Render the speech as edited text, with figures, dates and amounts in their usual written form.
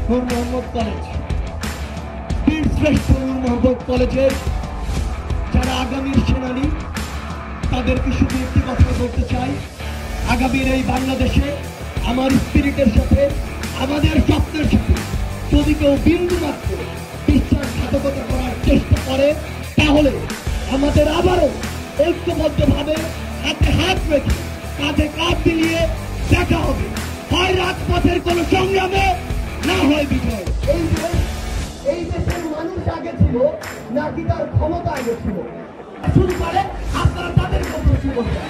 নূর Mohammad college, বীরশ্রেষ্ঠ নূর মোহাম্মদ কলেজের যারা আগামীর সেনানী, তাদেরকে শুধু একটি কথা বলতে চাই, আগামীর এই বাংলাদেশে আমার স্পিরিটের সাথে, আমাদের স্বপ্নের সাথে যদি কেউ বিন্দু মাত্র বিশ্বাসঘাতকতা করার চেষ্টা করে, তাহলে আমাদের আবারও ঐক্যবদ্ধভাবে হাতে হাত রেখে কাঁধে কাঁধ মিলিয়ে দেখা হবে, হয় রাজপথের কোন সংগ্রামে, না হয় বিজয়। এই দেশের মানুষ আগে ছিল নাকি তার ক্ষমতা আগে ছিল? শুরু করে আপনারা তাদের কথা শুরু করবেন।